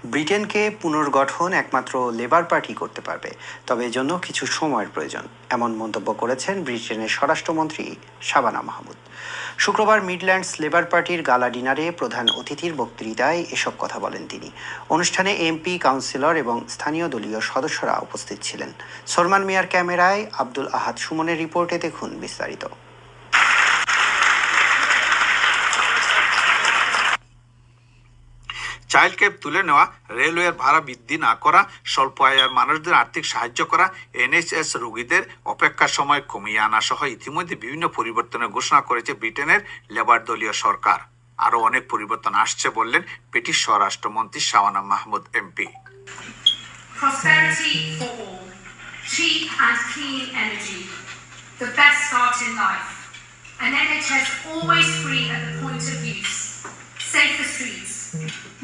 ব্রিটেনকে পুনর্গঠন একমাত্র labour party করতে পারবে, তবে এজন্য কিছু সময়ের প্রয়োজন, এমন মন্তব্য করেছেন ব্রিটেনের স্বরাষ্ট্রমন্ত্রী শাবানা মাহমুদ। শুক্রবার মিডল্যান্ডস লেবার পার্টির গালা ডিনারে প্রধান অতিথির বক্তৃতায় এসব কথা বলেন তিনি। অনুষ্ঠানে এমপি, কাউন্সিলর এবং স্থানীয় দলীয় সদস্যরা উপস্থিত ছিলেন। সলমান মিয়ার ক্যামেরায় আব্দুল আহাদ সুমনের রিপোর্টে দেখুন বিস্তারিত। চাইল্ড ক্যাব তুলে নেওয়া, রেলওয়ের ভাড়া বৃদ্ধি না করা, স্বল্প আয়ের মানুষদের আর্থিক সাহায্য করা, এনএইচএস রোগীদের অপেক্ষার সময় কমিয়ে আনা সহ ইতিমধ্যে বিভিন্ন পরিবর্তনের ঘোষণা করেছে ব্রিটেনের লেবার দলীয় সরকার। আরও অনেক পরিবর্তন আসছে বললেন ব্রিটিশ স্বরাষ্ট্রমন্ত্রী Shabana Mahmud MP. Prosperity for all, cheap and clean energy, the best start in life, an NHS always free at the point of use, safer streets,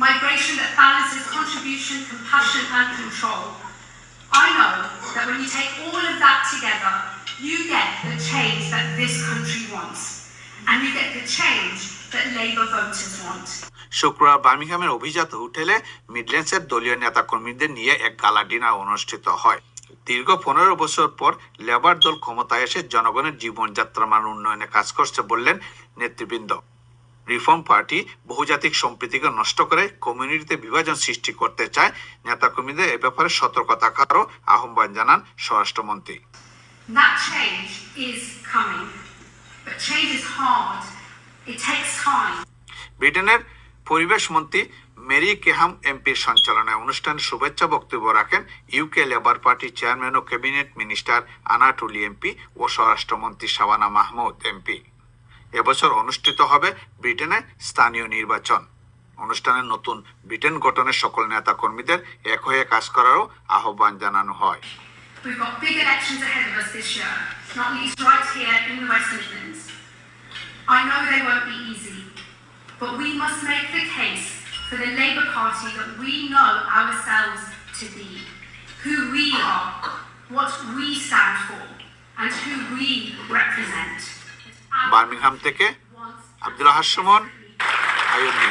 migration that balances contribution, compassion and control. I know that when you take all of that together, you get the change that this country wants, and you get the change that Labour voters want. শুক্রবার বার্মিংহামের অভিজাত হোটেলে মিডল্যান্ডসের দলীয় নেতাকর্মীদের নিয়ে এক গালা dinner অনুষ্ঠিত হয়। দীর্ঘ 15 বছর পর লেবার দল ক্ষমতায় এসে জনগণের জীবনযাত্রার মান উন্নয়নে কাজ করছে বললেন নেতৃবৃন্দ। রিফর্ম পার্টি বহুজাতিক সম্প্রীতিকে নষ্ট করে কমিউনিটিতে বিভাজন সৃষ্টি করতে চায়। নেতাকর্মীদের এ ব্যাপারে সতর্ক থাকারও আহ্বান জানান স্বরাষ্ট্রমন্ত্রী। That change is coming, but change is hard. It takes time. ব্রিটেনের পরিবেশ মন্ত্রী মেরি কেহাম এমপির সঞ্চালনায় অনুষ্ঠানে শুভেচ্ছা বক্তব্য রাখেন ইউকে লেবার পার্টির চেয়ারম্যান ও ক্যাবিনেট মিনিস্টার আনাটোলি এমপি ও স্বরাষ্ট্রমন্ত্রী শাবানা মাহমুদ এমপি। এবছর অনুষ্ঠিত হবে ব্রিটেনের স্থানীয় নির্বাচন। অনুষ্ঠানে নতুন ব্রিটেন গঠনের সকল নেতা কর্মীদের এক হয়ে কাজ করারও আহ্বান জানানো হয়। We've got big elections ahead of us this year, not least right here in the West Midlands. I know they won't be easy, but we must make the case for the Labour Party that we know ourselves to be, who we are, what we stand for, and who we represent. Birmingham থেকে আব্দুল আহাদ Suman, INA.